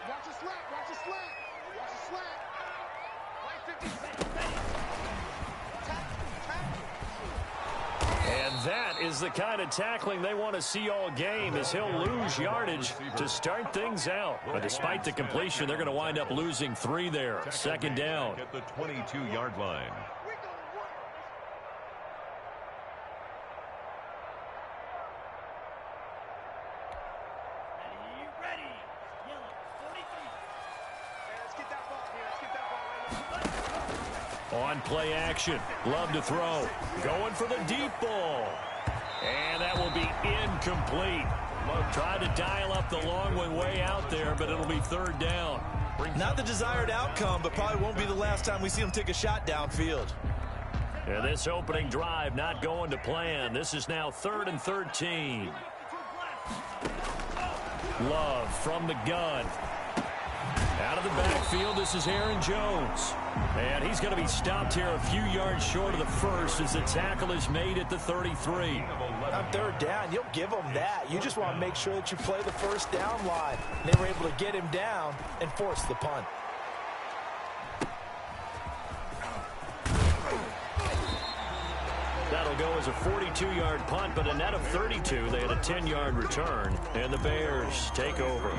Watch a slap. Watch a slap. Watch a slap. And that is the kind of tackling they want to see all game, as he'll lose yardage to start things out. But despite the completion, they're going to wind up losing 3 there. Second down. At the 22-yard line. On play action. Love to throw. Going for the deep ball. And that will be incomplete. Tried to dial up the long one way out there, but it'll be third down. Not the desired outcome, but probably won't be the last time we see him take a shot downfield. And this opening drive not going to plan. This is now 3rd and 13. Love from the gun. Out of the backfield, this is Aaron Jones. And he's going to be stopped here a few yards short of the first as the tackle is made at the 33. On third down, you'll give him that. You just want to make sure that you play the first down line. They were able to get him down and force the punt. That'll go as a 42-yard punt, but a net of 32. They had a 10-yard return, and the Bears take over.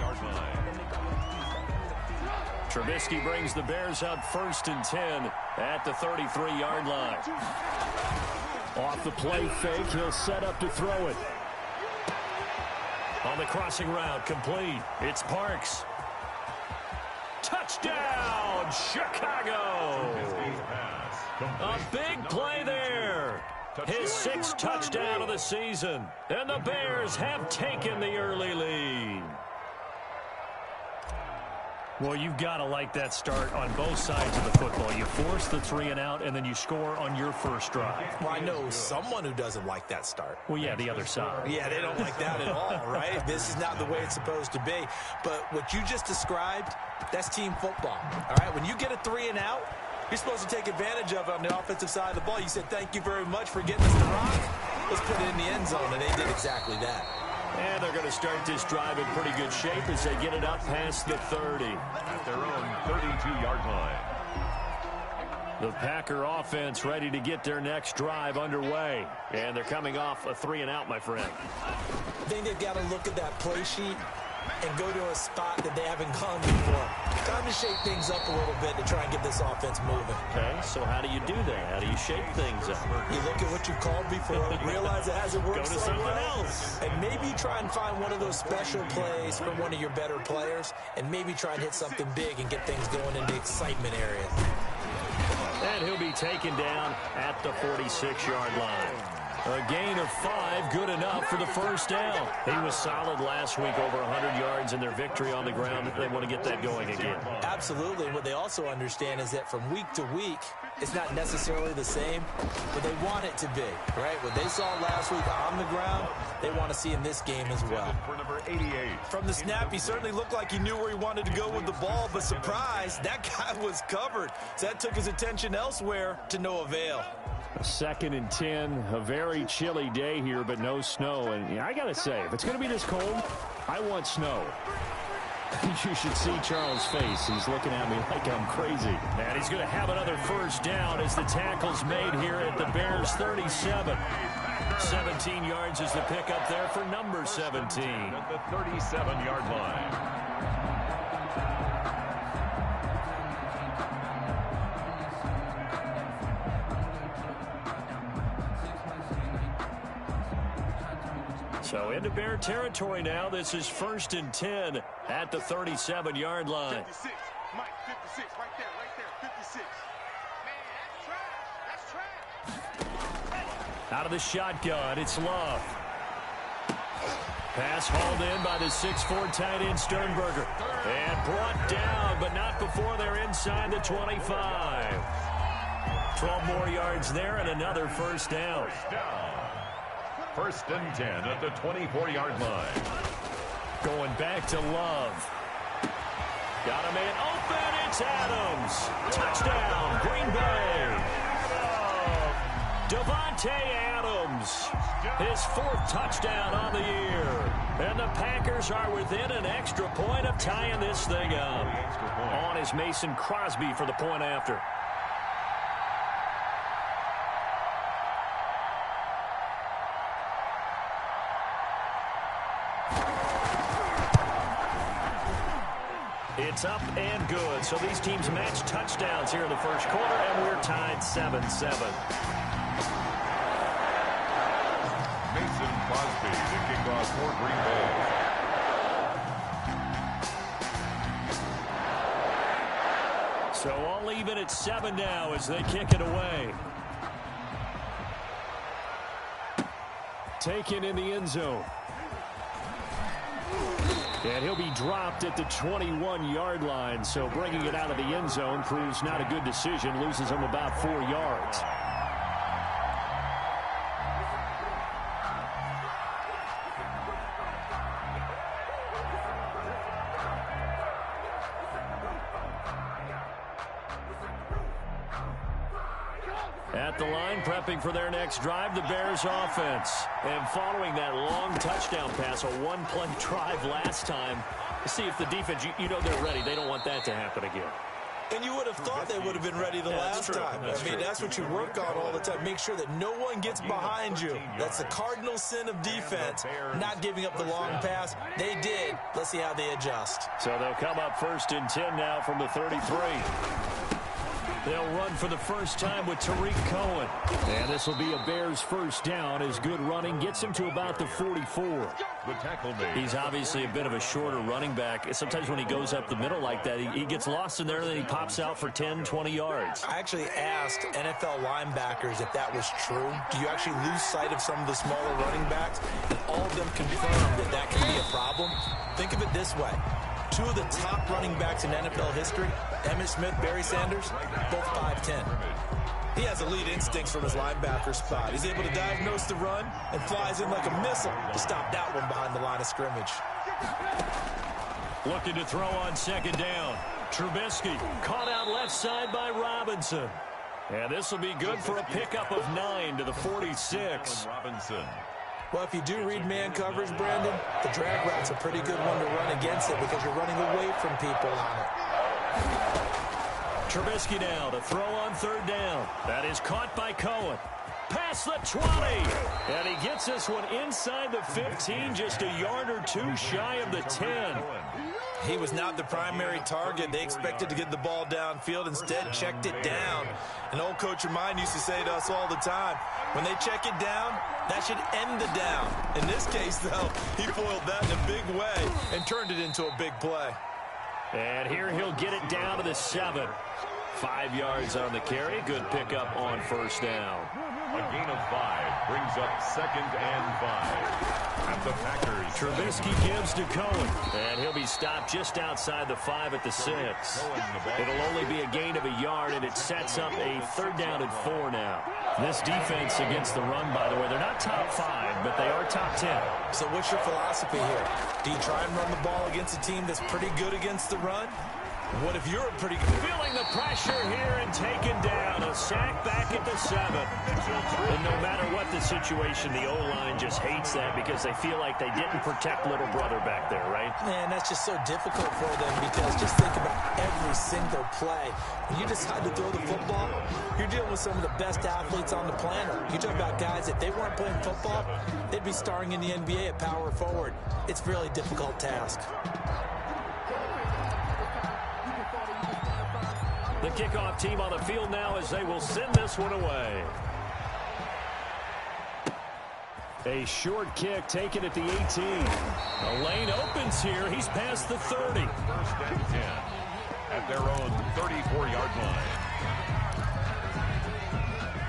Trubisky brings the Bears up 1st and 10 at the 33-yard line. Off the play fake, he'll set up to throw it. On the crossing route, complete. It's Parks. Touchdown, Chicago! A big play there. His 6th touchdown of the season. And the Bears have taken the early lead. Well, you've got to like that start on both sides of the football. You force the 3 and out, and then you score on your first drive. Well, I know someone who doesn't like that start. Well, yeah, the other side. Yeah, they don't like that at all, right? This is not the way it's supposed to be. But what you just described, that's team football, all right? When you get a 3 and out, you're supposed to take advantage of it on the offensive side of the ball. You said, thank you very much for getting us the rock. Let's put it in the end zone, and they did exactly that. And they're going to start this drive in pretty good shape as they get it up past the 30. At their own 32-yard line. The Packer offense ready to get their next drive underway. And they're coming off a 3 and out, my friend. I think they've got to look at that play sheet and go to a spot that they haven't gone before. Time to shake things up a little bit to try and get this offense moving. Okay, so how do you do that? How do you shake things up? You look at what you called before, realize it hasn't worked Go to someone else. and maybe try and find one of those special plays from one of your better players, and maybe try and hit something big and get things going in the excitement area. And he'll be taken down at the 46-yard line. A gain of 5, good enough for the first down. He was solid last week, over 100 yards in their victory on the ground. They want to get that going again. Absolutely. What they also understand is that from week to week, it's not necessarily the same, but they want it to be, right? What they saw last week on the ground, they want to see in this game as well. For number 88. From the snap, he certainly looked like he knew where he wanted to go with the ball, but surprise, that guy was covered. So that took his attention elsewhere to no avail. 2nd and 10, a very chilly day here, but no snow. And I got to say, if it's going to be this cold, I want snow. You should see Charles' face. He's looking at me like I'm crazy. And he's going to have another first down as the tackle's made here at the Bears' 37. 17 yards is the pickup there for number 17. At the 37-yard line. So into Bear territory now. This is 1st and 10 at the 37-yard line. 56. Mike, 56. Right there. 56. Man, that's trash. Out of the shotgun, it's Love. Pass hauled in by the 6'4" tight end Sternberger. And brought down, but not before they're inside the 25. 12 more yards there and another first down. 1st and 10 at the 24-yard line. Going back to Love. Got a man open. It's Adams. Touchdown, Green Bay. Davante Adams, his 4th touchdown on the year. And the Packers are within an extra point of tying this thing up. On is Mason Crosby for the point after. It's up and good. So these teams match touchdowns here in the first quarter, and we're tied 7-7. Mason Crosby, the kickoff for Green Bay. So all even at 7 now as they kick it away. Taken in the end zone. And he'll be dropped at the 21-yard line. So bringing it out of the end zone proves not a good decision. Loses him about 4 yards. At the line, prepping for their next drive, the Bears offense. And following that long touchdown pass, a one-play drive last time, to see if the defense, you know they're ready. They don't want that to happen again. And you would have thought they would have been ready the last time. That's what you work on all the time. Make sure that no one gets behind you. That's the cardinal sin of defense, not giving up the long pass. They did. Let's see how they adjust. So they'll come up 1st and 10 now from the 33. They'll run for the first time with Tariq Cohen. And this will be a Bears first down as good running gets him to about the 44. The tackle made. He's obviously a bit of a shorter running back. Sometimes when he goes up the middle like that, he gets lost in there and then he pops out for 10, 20 yards. I actually asked NFL linebackers if that was true. Do you actually lose sight of some of the smaller running backs? And all of them confirmed that that can be a problem. Think of it this way. 2 of the top running backs in NFL history, Emmitt Smith, Barry Sanders, both 5'10". He has elite instincts from his linebacker spot. He's able to diagnose the run and flies in like a missile to stop that one behind the line of scrimmage. Looking to throw on 2nd down. Trubisky caught out left side by Robinson. And this will be good for a pickup of 9 to the 46. Robinson. Well, if you do read man coverage, Brandon, the drag route's a pretty good one to run against it because you're running away from people on it. Trubisky now to throw on 3rd down. That is caught by Cohen. Past the 20. And he gets this one inside the 15, just a yard or 2 shy of the 10. He was not the primary target. They expected to get the ball downfield. Instead, checked it down. An old coach of mine used to say to us all the time, when they check it down, that should end the down. In this case, though, he foiled that in a big way and turned it into a big play. And here he'll get it down to the 7. 5 yards on the carry. Good pickup on 1st down. A gain of 5 brings up 2nd and 5. At the Packers. Trubisky gives to Cohen. And he'll be stopped just outside the 5 at the 6. It'll only be a gain of a yard, and it sets up a 3rd down and 4 now. This defense against the run, by the way, they're not top 5, but they are top 10. So what's your philosophy here? Do you try and run the ball against a team that's pretty good against the run? What if you're pretty good? Feeling the pressure here and taken down. A sack back at the 7. And no matter what the situation, the O-line just hates that because they feel like they didn't protect little brother back there, right? Man, that's just so difficult for them because just think about every single play. When you decide to throw the football, you're dealing with some of the best athletes on the planet. You talk about guys, if they weren't playing football, they'd be starring in the NBA at power forward. It's a really difficult task. The kickoff team on the field now as they will send this one away. A short kick taken at the 18. The lane opens here. He's past the 30. 1st and 10 at their own 34-yard line.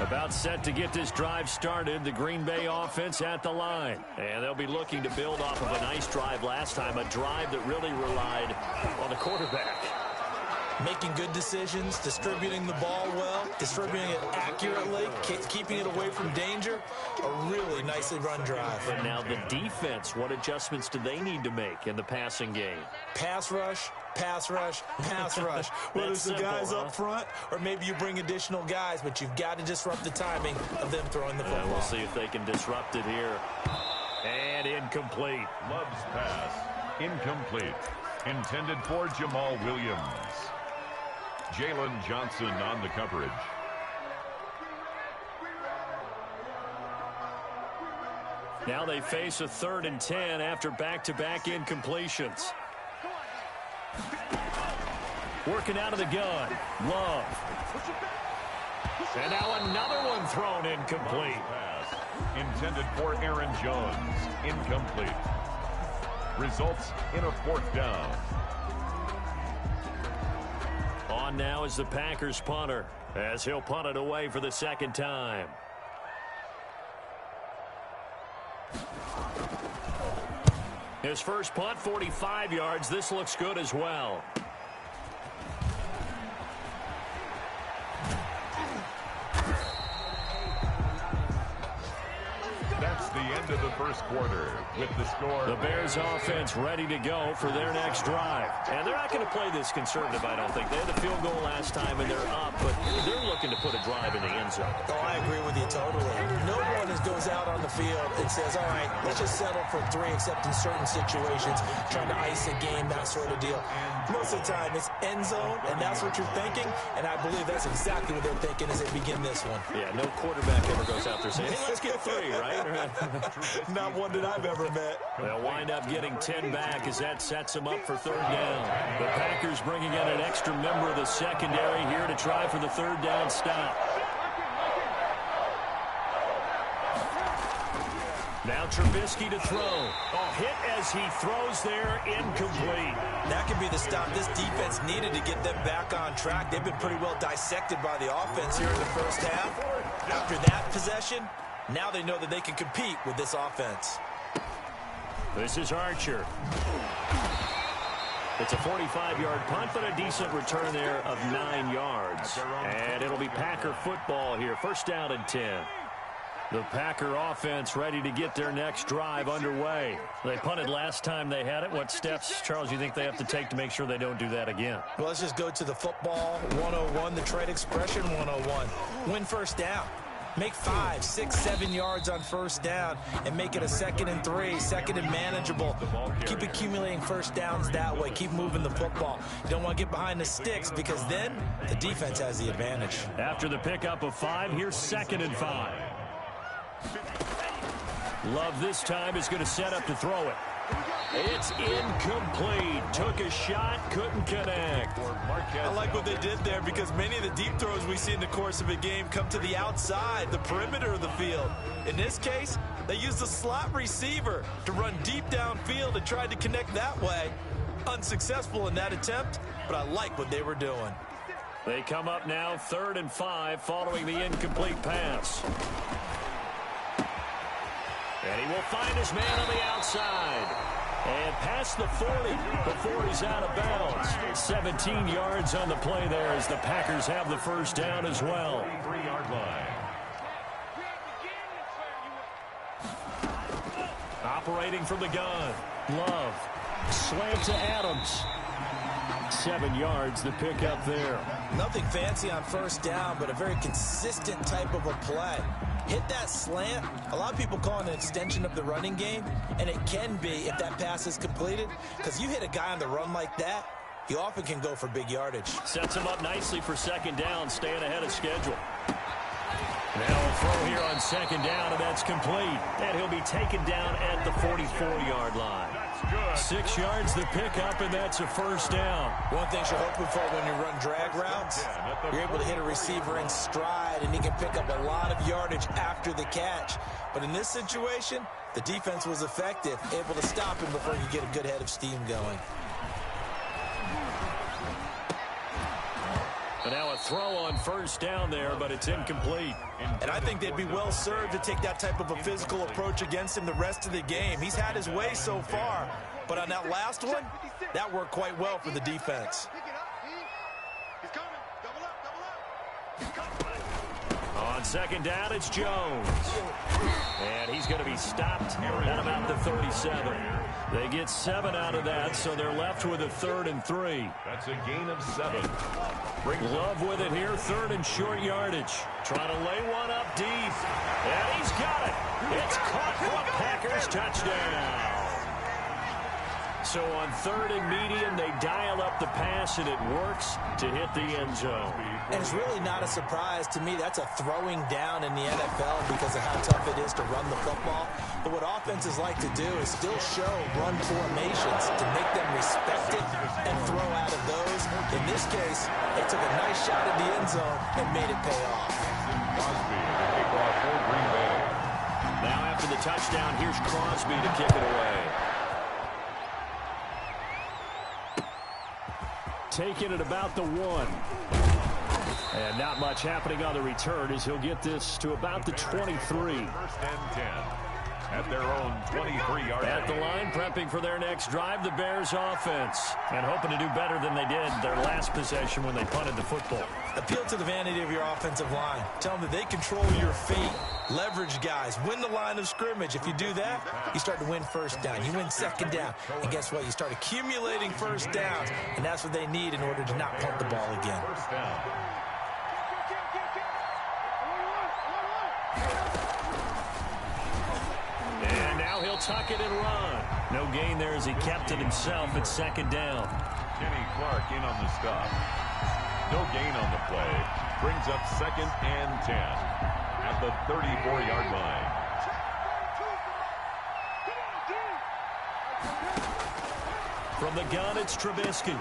About set to get this drive started. The Green Bay offense at the line. And they'll be looking to build off of a nice drive last time. A drive that really relied on the quarterback. Making good decisions, distributing the ball well, distributing it accurately, keeping it away from danger. A really nicely run drive. But now the defense, what adjustments do they need to make in the passing game? Pass rush, pass rush, pass rush. Whether it's the guys up front or maybe you bring additional guys, but you've got to disrupt the timing of them throwing the football. And we'll see if they can disrupt it here. And incomplete. Love's pass. Incomplete. Intended for Jamal Williams. Jalen Johnson on the coverage. Now they face a 3rd and 10 after back-to-back incompletions. Working out of the gun. Love. And now another one thrown incomplete. Pass. Intended for Aaron Jones. Incomplete. Results in a 4th down. On now is the Packers punter, as he'll punt it away for the 2nd time. His first punt, 45 yards. This looks good as well. That's the end of the first quarter with the score. The Bears offense ready to go for their next drive. And they're not going to play this conservative, I don't think. They had the field goal last time and they're up, but they're looking to put a drive in the end zone. Oh, I agree with you totally. No one goes out on the field and says, all right, let's just settle for 3, except in certain situations, trying to ice a game, that sort of deal. Most of the time, it's end zone, and that's what you're thinking, and I believe that's exactly what they're thinking as they begin this one. Yeah, no quarterback ever goes out there saying, hey, let's get 3, right? Not one that I've ever met. They'll wind up getting 10 back as that sets them up for 3rd down. The Packers bringing in an extra member of the secondary here to try for the 3rd down stop. Now Trubisky to throw. Oh, hit as he throws there, incomplete. That could be the stop this defense needed to get them back on track. They've been pretty well dissected by the offense here in the first half. After that possession, now they know that they can compete with this offense. This is Archer. It's a 45-yard punt, but a decent return there of 9 yards. And it'll be Packer football here. 1st down and 10. The Packer offense ready to get their next drive underway. They punted last time they had it. What steps, Charles, you think they have to take to make sure they don't do that again? Well, let's just go to the football 101, the trade expression 101. Win 1st down. Make 5, 6, 7 yards on 1st down and make it a 2nd and 3, 2nd and manageable. Keep accumulating 1st downs that way. Keep moving the football. You don't want to get behind the sticks because then the defense has the advantage. After the pickup of 5, here's 2nd and 5. Love this time is going to set up to throw it. It's incomplete. Took a shot, couldn't connect. I like what they did there because many of the deep throws we see in the course of a game come to the outside, the perimeter of the field. In this case, they used a slot receiver to run deep downfield and tried to connect that way. Unsuccessful in that attempt, but I like what they were doing. They come up now 3rd and 5 following the incomplete pass. And he will find his man on the outside. And past the 40 before he's out of bounds. 17 yards on the play there as the Packers have the 1st down as well. 3-yard line. Operating from the gun. Love. Slant to Adams. 7 yards, the pickup there. Nothing fancy on 1st down, but a very consistent type of a play. Hit that slant. A lot of people call it an extension of the running game, and it can be if that pass is completed, because you hit a guy on the run like that, he often can go for big yardage. Sets him up nicely for 2nd down, staying ahead of schedule. Now a throw here on 2nd down, and that's complete. And he'll be taken down at the 44-yard line. 6 yards the pickup, and that's a 1st down. One thing you're hoping for when you run drag routes, you're able to hit a receiver in stride, and he can pick up a lot of yardage after the catch. But in this situation, the defense was effective, able to stop him before you get a good head of steam going. But now a throw on 1st down there, but it's incomplete. And I think they'd be well served to take that type of a physical approach against him the rest of the game. He's had his way so far, but on that last one, that worked quite well for the defense. On second down, it's Jones. And he's going to be stopped at about the 37. They get 7 out of that, so they're left with a 3rd and 3. That's a gain of 7. Love with it here, 3rd and short yardage. Trying to lay one up deep. And he's got it. It's caught for a Packers touchdown. So on 3rd and medium, they dial up the pass, and it works to hit the end zone. And it's really not a surprise to me. That's a throwing down in the NFL because of how tough it is to run the football. But what offenses like to do is still show run formations to make them respect it and throw out of those. In this case, they took a nice shot at the end zone and made it pay off. Crosby to kick off for Green Bay. Now after the touchdown, here's Crosby to kick it away. Taking it about the 1. And not much happening on the return as he'll get this to about the 23. 1st and 10 at their own 23-yard line. At the line, prepping for their next drive, the Bears offense. And hoping to do better than they did their last possession when they punted the football. Appeal to the vanity of your offensive line. Tell them that they control your fate. Leverage guys. Win the line of scrimmage. If you do that, you start to win 1st down. You win 2nd down. And guess what? You start accumulating 1st downs. And that's what they need in order to not punt the ball again. 1st down. And now he'll tuck it and run. No gain there as he kept it himself at 2nd down. Kenny Clark in on the stop. No gain on the play. Brings up 2nd and 10 at the 34-yard line. From the gun, it's Trubisky.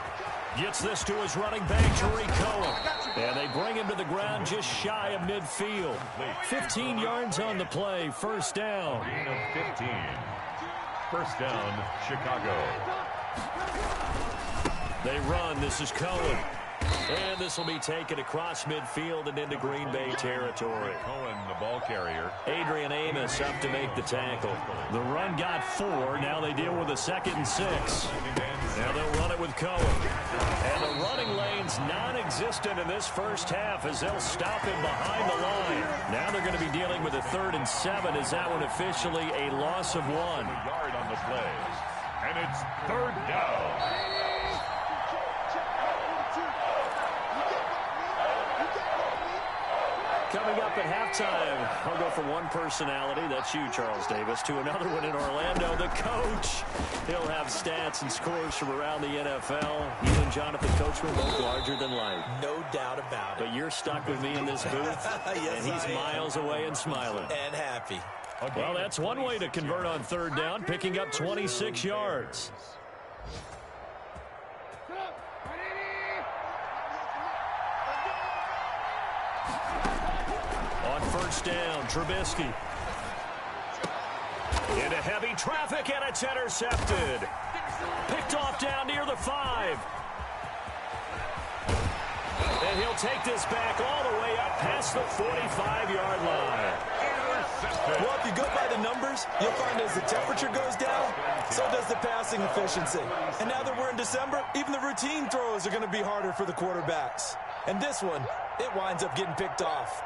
Gets this to his running back, Tariq Cohen. And they bring him to the ground just shy of midfield. 15 yards on the play. 1st down. Gain of 15. 1st down, Chicago. They run. This is Cohen. And this will be taken across midfield and into Green Bay territory. Cohen, the ball carrier. Adrian Amos up to make the tackle. The run got 4. Now they deal with a 2nd and 6. Now they'll run it with Cohen. And the running lane's non-existent in this first half as they'll stop him behind the line. Now they're going to be dealing with a 3rd and 7. Is that one officially a loss of 1? A yard on the play. And it's 3rd down. Coming up at halftime, I'll go from one personality, that's you, Charles Davis, to another one in Orlando, the coach. He'll have stats and scores from around the NFL. You and Jonathan Coachman both larger than life. No doubt about it. But you're stuck with me in this booth, Yes, and he's miles away and smiling. And happy. Well, that's one way to convert on 3rd down, picking up 26 yards. On 1st down, Trubisky. Into heavy traffic, and it's intercepted. Picked off down near the 5. And he'll take this back all the way up past the 45-yard line. Well, if you go by the numbers, you'll find as the temperature goes down, so does the passing efficiency. And now that we're in December, even the routine throws are going to be harder for the quarterbacks. And this one, it winds up getting picked off.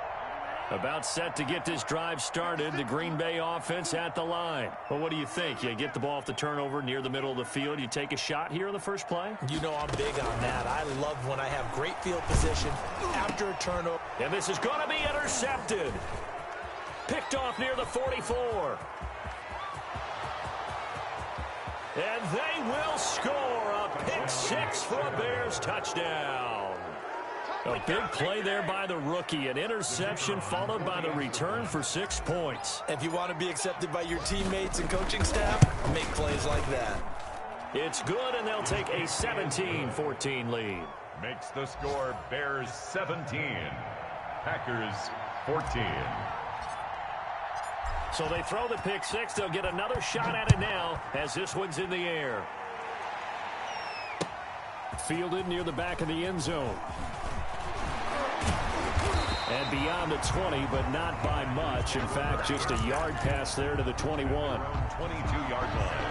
About set to get this drive started, the Green Bay offense at the line. Well, what do you think? You get the ball off the turnover near the middle of the field. You take a shot here in the first play? You know I'm big on that. I love when I have great field position after a turnover. And this is going to be intercepted. Picked off near the 44. And they will score a pick 6 for a Bears touchdown. A big play there by the rookie. An interception followed by the return for 6 points. If you want to be accepted by your teammates and coaching staff, make plays like that. It's good, and they'll take a 17-14 lead. Makes the score Bears 17, Packers 14. So they throw the pick 6. They'll get another shot at it now as this one's in the air. Fielded near the back of the end zone. And beyond the 20, but not by much. In fact, just a yard pass there to the 21. 22-yard line.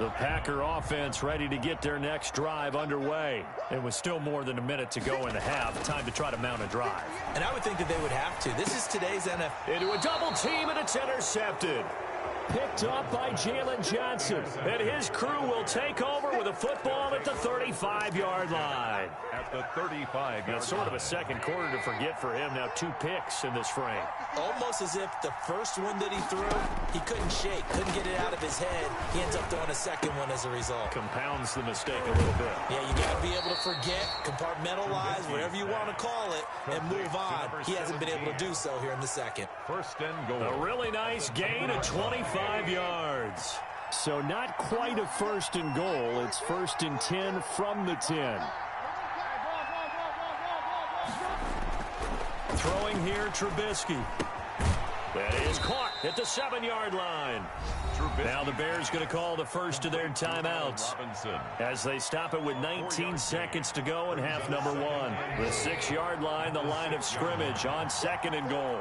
The Packer offense ready to get their next drive underway. It was still more than a minute to go in the half. Time to try to mount a drive. And I would think that they would have to. This is today's NFL. Into a double team, and it's intercepted. Picked up by Jalen Johnson. And his crew will take over with a football at the 35-yard line. At the 35-yard line. It's sort of a second quarter to forget for him. Now 2 picks in this frame. Almost as if the first one that he threw, he couldn't shake, couldn't get it out of his head. He ends up throwing a second one as a result. Compounds the mistake a little bit. Yeah, you got to be able to forget, compartmentalize, whatever you want to call it, and move on. He hasn't been able to do so here in the second. First and goal. A really nice gain of 25 yards. So not quite a first and goal. It's first and 10 from the 10. Throwing here, Trubisky. That is caught at the 7-yard line. Now the Bears going to call the first of their timeouts as they stop it with 19 seconds to go in half number 1. The 6-yard line, the line of scrimmage on second and goal.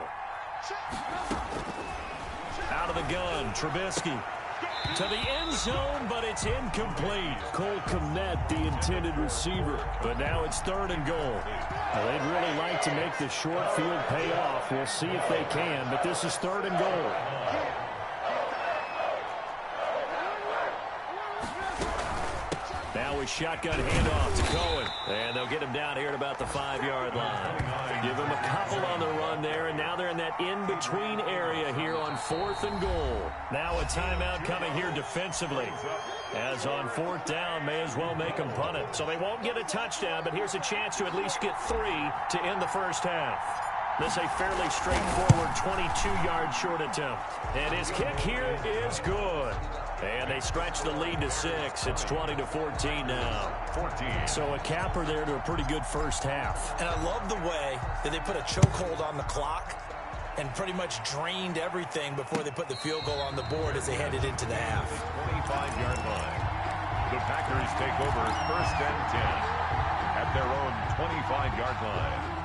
Out of the gun, Trubisky. To the end zone, but it's incomplete. Cole Kmet, the intended receiver. But now it's third and goal. Well, they'd really like to make the short field pay off. We'll see if they can, but this is third and goal. Now with shotgun handoff to Cohen. And they'll get him down here at about the 5-yard line. Give him a couple on the run there, and now they're in that in-between area here on 4th and goal. Now a timeout coming here defensively. As on 4th down, may as well make them punt it. So they won't get a touchdown, but here's a chance to at least get 3 to end the first half. This is a fairly straightforward 22-yard short attempt. And his kick here is good. And they stretch the lead to 6. It's 20-14 now. 14. So a capper there to a pretty good first half. And I love the way that they put a chokehold on the clock and pretty much drained everything before they put the field goal on the board as they headed into the half. 25-yard line. The Packers take over first and 10 at their own 25-yard line.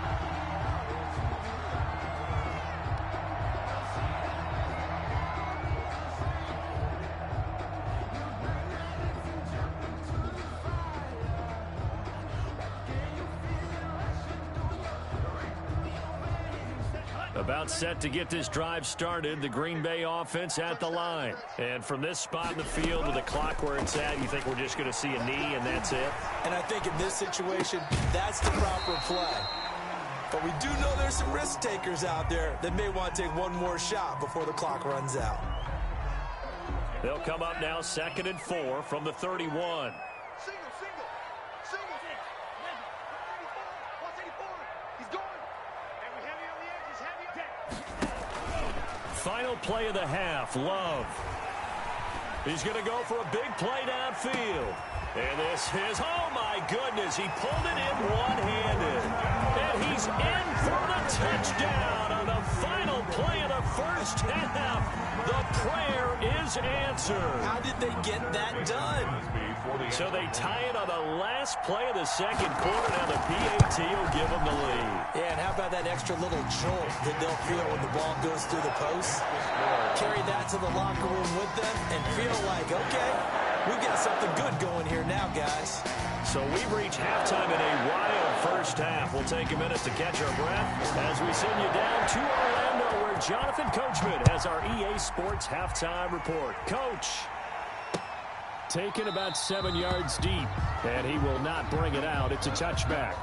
About set to get this drive started, the Green Bay offense at the line. And from this spot in the field with the clock where it's at, you think we're just going to see a knee and that's it? And I think in this situation, that's the proper play. But we do know there's some risk takers out there that may want to take one more shot before the clock runs out. They'll come up now 2nd and 4 from the 31. Final play of the half, Love. He's going to go for a big play downfield. And this is, oh my goodness, he pulled it in one-handed. And he's in for the touchdown on the final play of the first half. The prayer is answered. How did they get that done? So they tie it on the last play of the second quarter. Now the PAT will give them the lead. Yeah, and how about that extra little jolt that they'll feel when the ball goes through the post? Carry that to the locker room with them and feel like, okay, we've got something good going here now, guys. So we've reached halftime in a wild first half. We'll take a minute to catch our breath as we send you down to Orlando, where Jonathan Coachman has our EA Sports halftime report. Coach. Taken about 7 yards deep, and he will not bring it out. It's a touchback.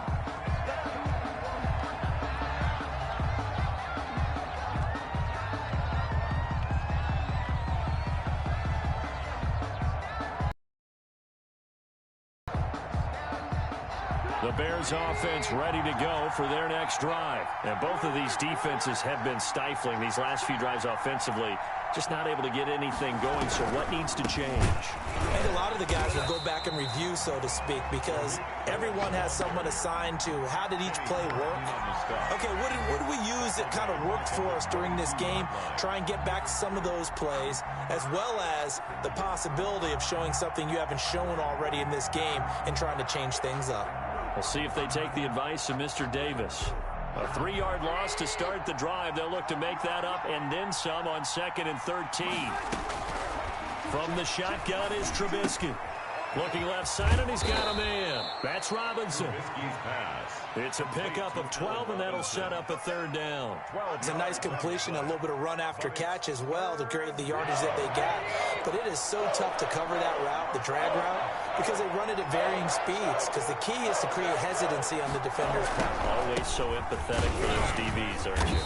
The Bears offense ready to go for their next drive. And both of these defenses have been stifling these last few drives offensively. Just not able to get anything going, so what needs to change? I think a lot of the guys will go back and review, so to speak, because everyone has someone assigned to how did each play work. Okay, what did we use that kind of worked for us during this game? Try and get back some of those plays, as well as the possibility of showing something you haven't shown already in this game and trying to change things up. We'll see if they take the advice of Mr. Davis. A 3-yard loss to start the drive. They'll look to make that up and then some on 2nd and 13. From the shotgun is Trubisky. Looking left side, and he's got a man. That's Robinson. It's a pickup of 12, and that'll set up a third down. It's a nice completion, a little bit of run after catch as well to create the yardage that they got. But it is so tough to cover that route, the drag route, because they run it at varying speeds. Because the key is to create hesitancy on the defender's part. Always so empathetic for those DBs, aren't you?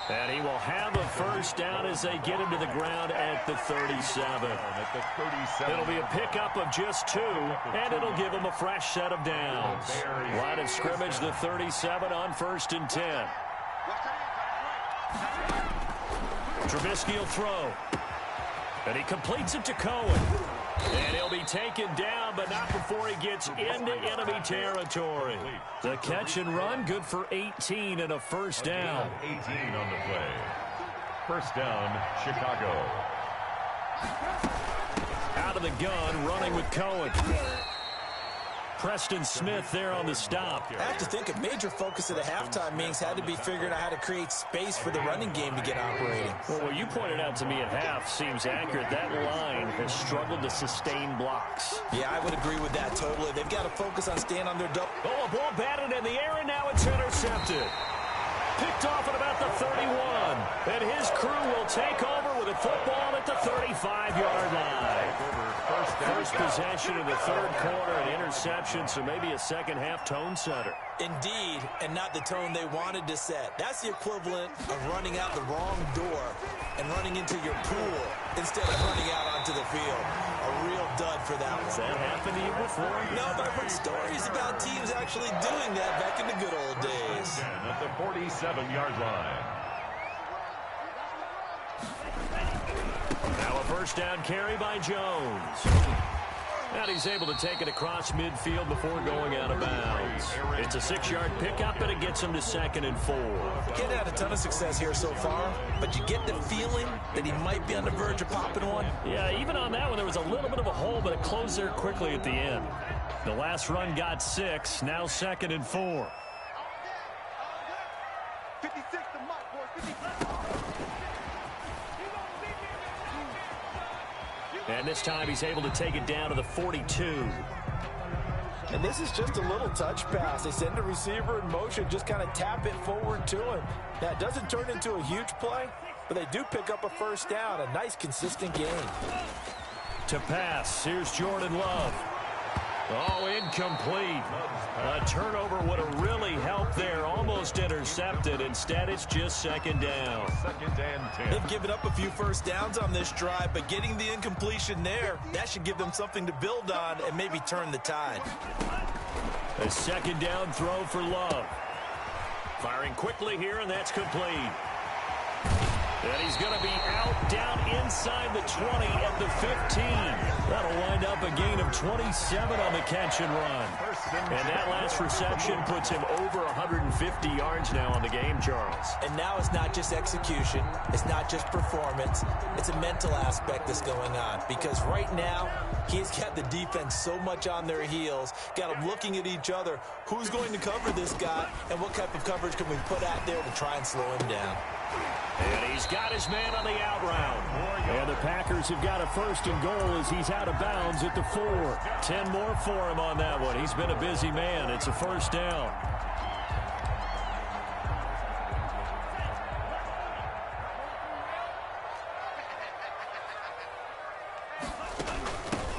And he will have a first down as they get him to the ground at the 37. It'll be a pickup of just 2, and it'll give him a fresh set of downs. Line of scrimmage, the 37 on 1st and 10. Trubisky will throw. And he completes it to Cohen. And he'll be taken down, but not before he gets into enemy territory. The catch and run, good for 18 and a first down. 18 on the play. First down, Chicago. Out of the gun, running with Cohen. Preston Smith there on the stop. I have to think a major focus of the halftime meetings had to be figuring out how to create space for the running game to get operating. Well, what you pointed out to me at half seems accurate. That line has struggled to sustain blocks. Yeah, I would agree with that totally. They've got to focus on staying on their double. Oh, a ball batted in the air, and now it's intercepted. Picked off at about the 31. And his crew will take over with a football at the 35-yard line. First possession of the third quarter, an interception, so maybe a second-half tone setter. Indeed, and not the tone they wanted to set. That's the equivalent of running out the wrong door and running into your pool instead of running out onto the field. A real dud for that one. Has that happened to you before? No, but I've heard stories about teams actually doing that back in the good old days. At the 47-yard line. Now a first down carry by Jones. And he's able to take it across midfield before going out of bounds. It's a 6-yard pickup, and it gets him to 2nd and 4. Getting had a ton of success here so far, but you get the feeling that he might be on the verge of popping one. Yeah, even on that one, there was a little bit of a hole, but it closed there quickly at the end. The last run got 6, now 2nd and 4. 56 to Mike, boys. 56. And this time he's able to take it down to the 42. And this is just a little touch pass. They send the receiver in motion, just kind of tap it forward to him. Now, it doesn't turn into a huge play, but they do pick up a first down. A nice, consistent game. To pass, here's Jordan Love. Oh, incomplete. A turnover would have really helped there. Almost intercepted. Instead, it's just 2nd down. 2nd and 10. They've given up a few first downs on this drive, but getting the incompletion there, that should give them something to build on and maybe turn the tide. A 2nd down throw for Love. Firing quickly here, and that's complete. And he's going to be out down inside the 20 at the 15. That'll wind up a gain of 27 on the catch and run. And that last reception puts him over 150 yards now on the game, Charles. And now it's not just execution. It's not just performance. It's a mental aspect that's going on. Because right now, he's got the defense so much on their heels, got them looking at each other. Who's going to cover this guy, and what type of coverage can we put out there to try and slow him down? And he's got his man on the out route. And the Packers have got a 1st and goal as he's out of bounds at the 4. 10 more for him on that one. He's been a busy man. It's a first down.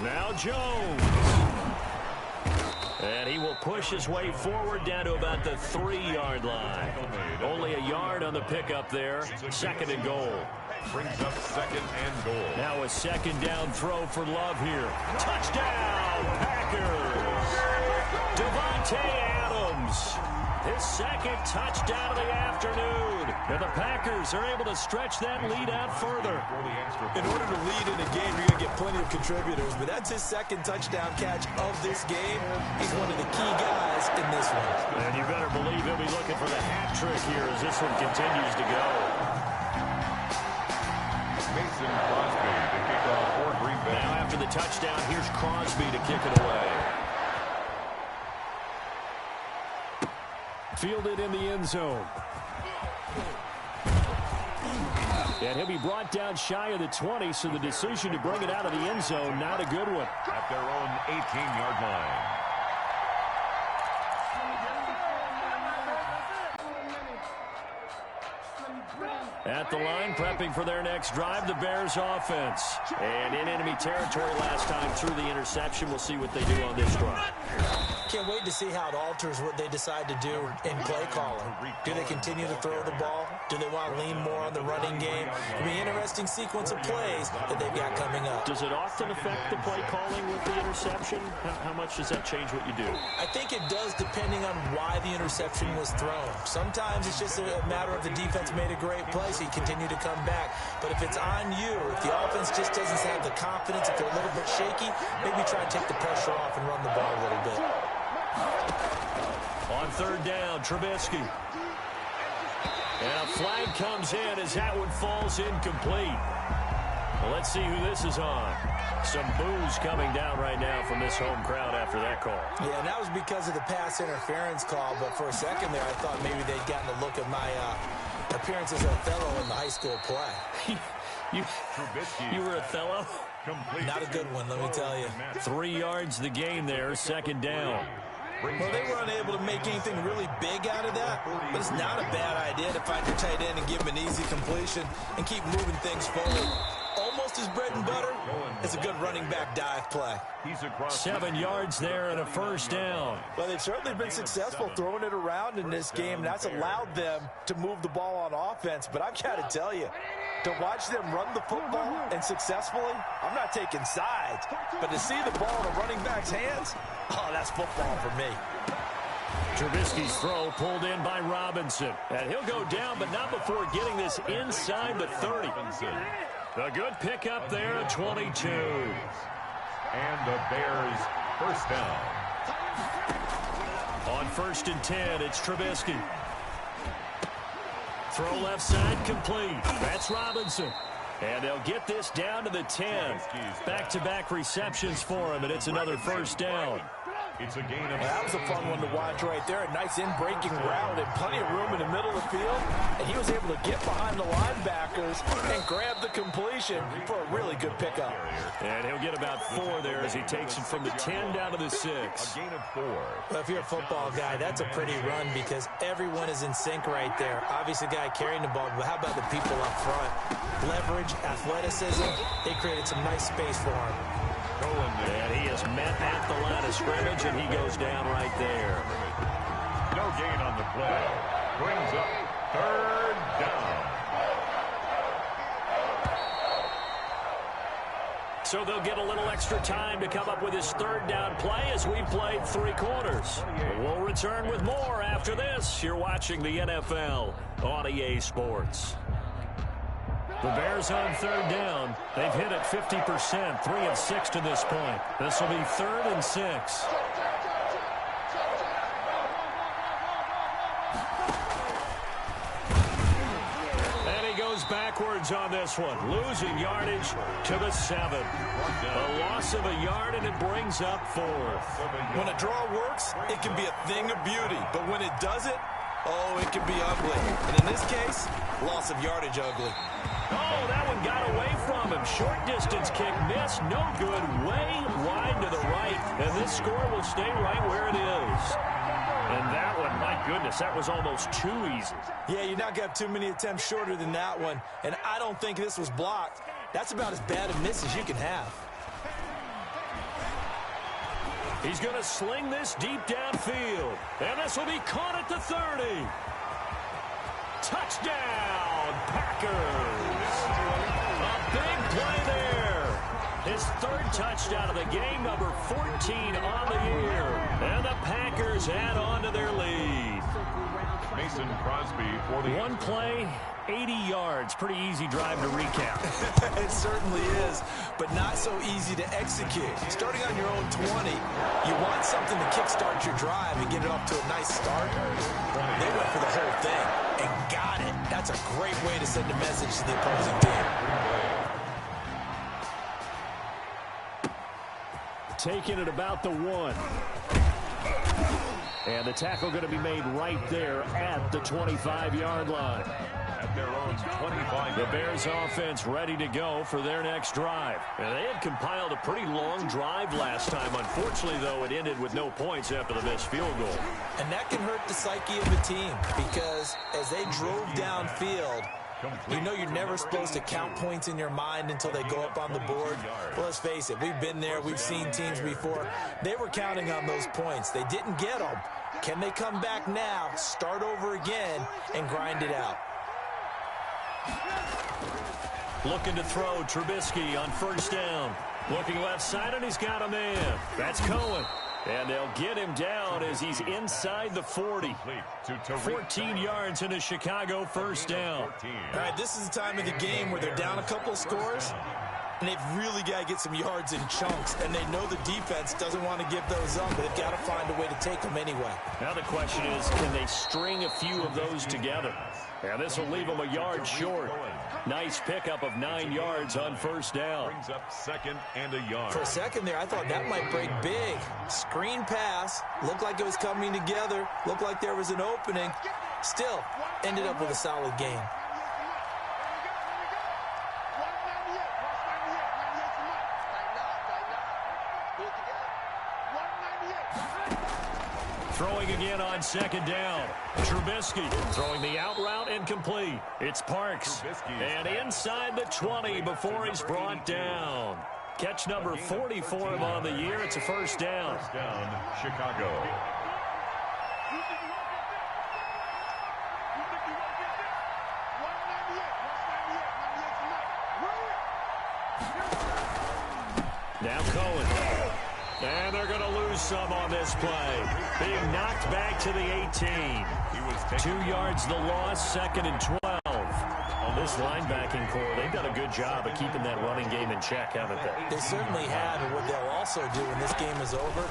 Now Jones. And he will push his way forward down to about the 3-yard line. Only a yard on the pickup there. 2nd and goal. Brings up 2nd and goal. Now a 2nd down throw for Love here. Touchdown, Packers. Devontae Adams. His 2nd touchdown of the afternoon. And the Packers are able to stretch that lead out further. In order to lead in a game, you're going to get plenty of contributors, but that's his 2nd touchdown catch of this game. He's one of the key guys in this one. And you better believe he'll be looking for the hat trick here as this one continues to go. Mason Crosby to kick off for Green Bay. Now after the touchdown, here's Crosby to kick it away. Fielded in the end zone. And he'll be brought down shy of the 20, so the decision to bring it out of the end zone, not a good one. At their own 18-yard line. At the line, prepping for their next drive, the Bears offense. And in enemy territory last time through the interception. We'll see what they do on this drive. Can't wait to see how it alters what they decide to do in play calling. Do they continue to throw the ball? Do they want to lean more on the running game? It'll be an interesting sequence of plays that they've got coming up. Does it often affect the play calling with the interception? How much does that change what you do? I think it does, depending on why the interception was thrown. Sometimes it's just a matter of the defense made a great play, so you continue to come back. But if it's on you, if the offense just doesn't have the confidence, if they're a little bit shaky, maybe try and take the pressure off and run the ball a little bit. On third down, Trubisky. And a flag comes in as that one falls incomplete. Well, let's see who this is on. Some boos coming down right now from this home crowd after that call. Yeah, and that was because of the pass interference call. But for a second there, I thought maybe they'd gotten a look at my appearance as Othello in the high school play. You were Othello? Not a good one, let me tell you. 3 yards the game there, second down. Well, they were unable to make anything really big out of that, but it's not a bad idea to find your tight end and give him an easy completion and keep moving things forward. Almost as bread and butter as a good running back dive play. 7 yards there and a first down. Well, they've certainly been successful throwing it around in this game, and that's allowed them to move the ball on offense. But I've got to tell you, to watch them run the football and successfully, I'm not taking sides. But to see the ball in a running back's hands, oh, that's football for me. Trubisky's throw pulled in by Robinson. And he'll go down, but not before getting this inside the 30. A good pickup there at 22. And the Bears first down. On 1st and 10, it's Trubisky. Throw left side complete. That's Robinson. And they'll get this down to the 10. Back-to-back receptions for him, and it's another first down. It's a gain of... Well, that was a fun one to watch right there. A nice in-breaking route and plenty of room in the middle of the field. And he was able to get behind the linebackers and grab the completion for a really good pickup. And he'll get about 4 there as he takes it from the 10 down to the 6. A gain of 4. Well, if you're a football guy, that's a pretty run because everyone is in sync right there. Obviously, the guy carrying the ball, but how about the people up front? Leverage, athleticism, they created some nice space for him. And he is met at the line of scrimmage, and he goes down right there. No gain on the play. Brings up 3rd down. So they'll get a little extra time to come up with his 3rd down play as we've played 3 quarters. We'll return with more after this. You're watching the NFL on EA Sports. The Bears on 3rd down. They've hit it 50%, 3 of 6 to this point. This will be 3rd and 6. And he goes backwards on this one, losing yardage to the 7. A loss of a yard, and it brings up 4th. When a draw works, it can be a thing of beauty. But when it doesn't, oh, it can be ugly. And in this case, loss of yardage ugly. Oh, that one got away from him. Short distance kick missed. No good. Way wide to the right. And this score will stay right where it is. And that one, my goodness, that was almost too easy. Yeah, you're not going to have too many attempts shorter than that one. And I don't think this was blocked. That's about as bad a miss as you can have. He's going to sling this deep downfield. And this will be caught at the 30. Touchdown, Packers. A big play there. His 3rd touchdown of the game, number 14 on the year. And the Packers add on to their lead. Mason Crosby for the... 1 play, 80 yards. Pretty easy drive to recap. It certainly is, but not so easy to execute. Starting on your own 20, you want something to kickstart your drive and get it off to a nice start. They went for the whole thing and got it. That's a great way to send a message to the opposing team. Taking it about the 1. And the tackle going to be made right there at the 25-yard line. their own 25. The Bears offense ready to go for their next drive. And they had compiled a pretty long drive last time. Unfortunately, though, it ended with no points after the missed field goal. And that can hurt the psyche of a team because as they drove downfield, you know you're never supposed to count points in your mind until they go up on the board. Well, let's face it, we've been there. We've seen teams before. They were counting on those points. They didn't get them. Can they come back now, start over again, and grind it out? Looking to throw, Trubisky on first down. Looking left side, and he's got a man. That's Cohen. And they'll get him down as he's inside the 40. 14 yards in a Chicago first down. All right, this is the time of the game where they're down a couple of scores, and they've really got to get some yards in chunks, and they know the defense doesn't want to give those up, but they've got to find a way to take them anyway. Now the question is, can they string a few of those together? And this will leave them a yard short. Nice pickup of 9 yards on first down. Brings up second and a yard. For a second there, I thought that might break big. Screen pass. Looked like it was coming together. Looked like there was an opening. Still, ended up with a solid gain. Throwing again on second down. Trubisky throwing the out route incomplete. It's Parks. And inside the 20 before he's brought down. Catch number 44 on the year. It's a first down. First down, Chicago. Now Cohen. And they're going to lose some on this play. Being knocked back to the 18. 2 yards the loss, second and 12. This linebacking core, they've done a good job of keeping that running game in check, haven't they? They certainly have, and what they'll also do when this game is over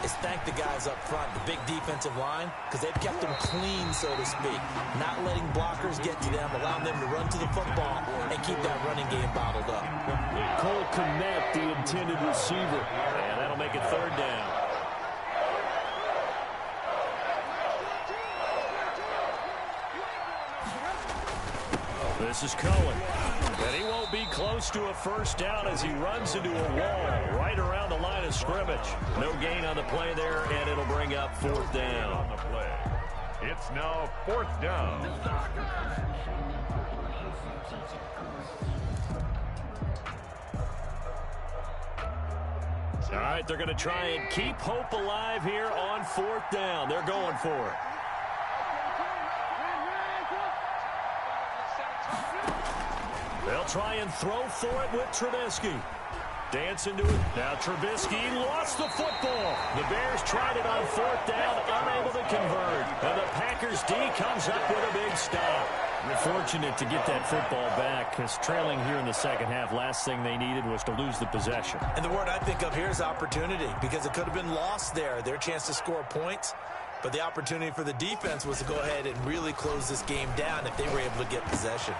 is thank the guys up front, the big defensive line, because they've kept them clean, so to speak. Not letting blockers get to them, allowing them to run to the football and keep that running game bottled up. Cole Kmet, the intended receiver. And that'll make it third down. This is Cohen. And he won't be close to a first down as he runs into a wall right around the line of scrimmage. No gain on the play there, and it'll bring up fourth down. On the play. It's now fourth down. All right, they're going to try and keep hope alive here on fourth down. They're going for it. They'll try and throw for it with Trubisky. Dance into it. Now Trubisky lost the football. The Bears tried it on fourth down, unable to convert. And the Packers D comes up with a big stop. Fortunate to get that football back, because trailing here in the second half, last thing they needed was to lose the possession. And the word I think of here is opportunity, because it could have been lost there, their chance to score points. But the opportunity for the defense was to go ahead and really close this game down if they were able to get possession.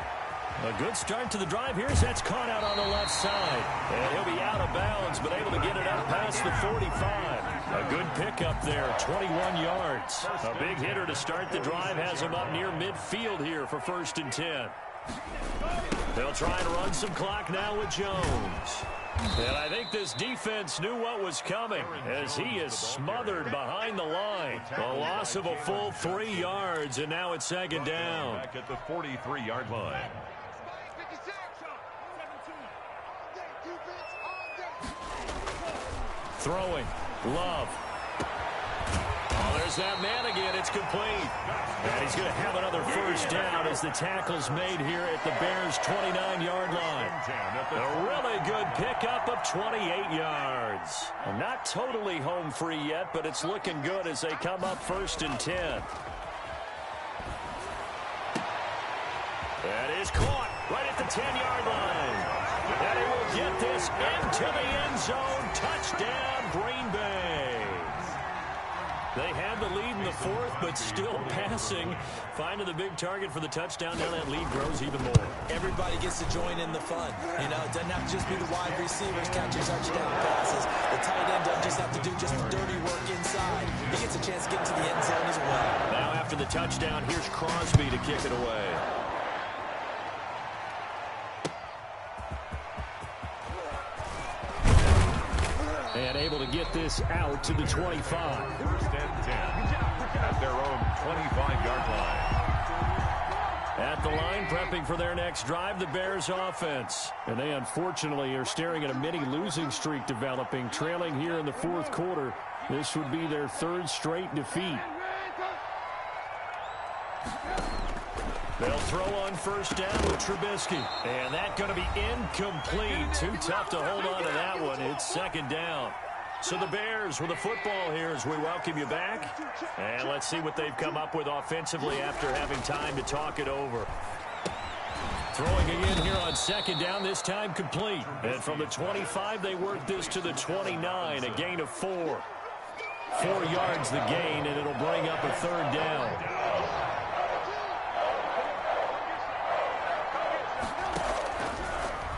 A good start to the drive here as that's caught out on the left side. And he'll be out of bounds, but able to get it out past the 45. A good pickup there, 21 yards. A big hitter to start the drive has him up near midfield here for first and 10. They'll try and run some clock now with Jones. And I think this defense knew what was coming as he is smothered behind the line. A loss of a full 3 yards, and now it's second down. Back at the 43-yard line. Throwing. Love. Oh, there's that man again. It's complete. And he's going to have another first down as the tackle's made here at the Bears' 29-yard line. A really good pickup of 28 yards. Not totally home free yet, but it's looking good as they come up first and 10. That is caught right at the 10-yard line. And he will get this into the end zone. Touchdown, Green Bay. They had the lead in the fourth, but still passing. Finding the big target for the touchdown. Now that lead grows even more. Everybody gets to join in the fun. You know, it doesn't have to just be the wide receivers catching touchdown passes. The tight end doesn't just have to do just the dirty work inside. He gets a chance to get into the end zone as well. Now after the touchdown, here's Crosby to kick it away. And able to get this out to the 25. First and 10 at their own 25-yard line. At the line, prepping for their next drive, the Bears offense. And they unfortunately are staring at a mini losing streak developing, trailing here in the fourth quarter. This would be their third straight defeat. They'll throw on first down with Trubisky. And that's going to be incomplete. Too tough to hold on to that one. It's second down. So the Bears with the football here as we welcome you back. And let's see what they've come up with offensively after having time to talk it over. Throwing again here on second down, this time complete. And from the 25, they work this to the 29, a gain of 4. 4 yards the gain, and it'll bring up a third down.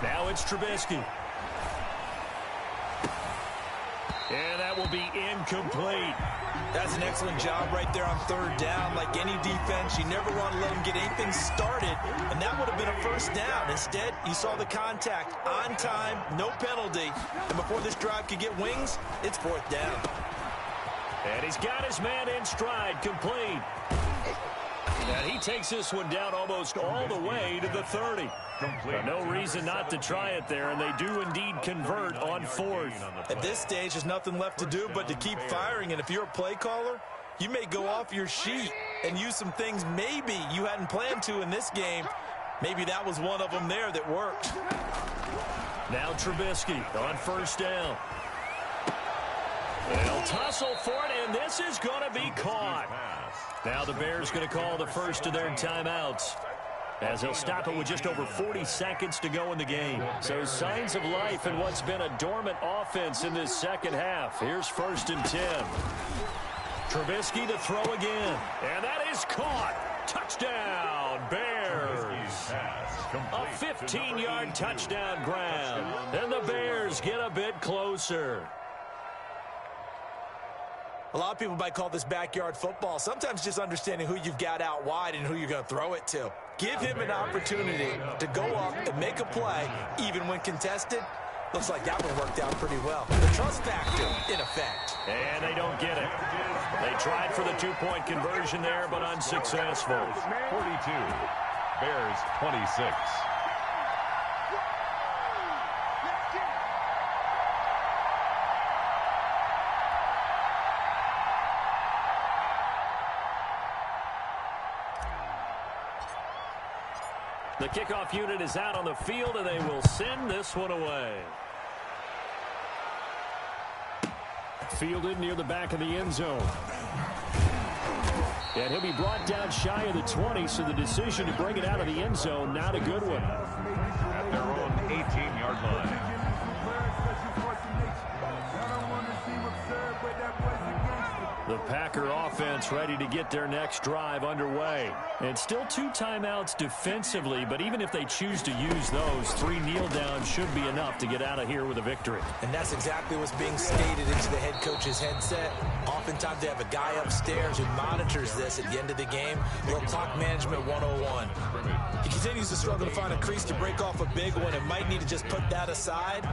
Now it's Trubisky. And that will be incomplete. That's an excellent job right there on third down. Like any defense, you never want to let them get anything started, and that would have been a first down. Instead, you saw the contact on time, no penalty, and before this drive could get wings, it's fourth down. And he's got his man in stride, complete. And he takes this one down almost all the way to the 30. No reason not to try it there, and they do indeed convert on fourth. At this stage, there's nothing left to do but to keep firing, and if you're a play caller, you may go off your sheet and use some things maybe you hadn't planned to in this game. Maybe that was one of them there that worked. Now Trubisky on first down. They'll tussle for it, and this is going to be caught. Now the Bears going to call the first of their timeouts, as they'll stop it with just over 40 seconds to go in the game. So signs of life in what's been a dormant offense in this second half. Here's first and 10. Trubisky to throw again. And that is caught. Touchdown, Bears. A 15-yard touchdown grab. And the Bears get a bit closer. A lot of people might call this backyard football. Sometimes just understanding who you've got out wide and who you're going to throw it to. Give him an opportunity to go up and make a play, even when contested. Looks like that one worked out pretty well. The trust factor in effect. And they don't get it. They tried for the two-point conversion there, but unsuccessful. 42, Bears 26. The kickoff unit is out on the field, and they will send this one away. Fielded near the back of the end zone. And he'll be brought down shy of the 20, so the decision to bring it out of the end zone, not a good one. At their own 18-yard line. The Packer offense ready to get their next drive underway. And still 2 timeouts defensively, but even if they choose to use those, 3 kneel downs should be enough to get out of here with a victory. And that's exactly what's being stated into the head coach's headset. Oftentimes they have a guy upstairs who monitors this at the end of the game. Little clock management 101. He continues to struggle to find a crease to break off a big one and might need to just put that aside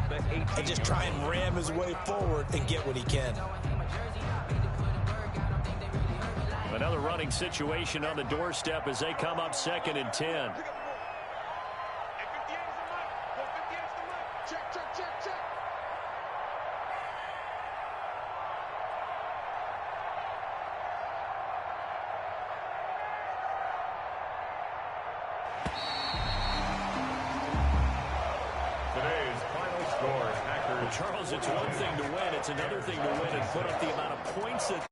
and just try and ram his way forward and get what he can. Another running situation on the doorstep as they come up second and 10. Today's final score, Packers. Charles, it's one thing to win. It's another thing to win and put up the amount of points that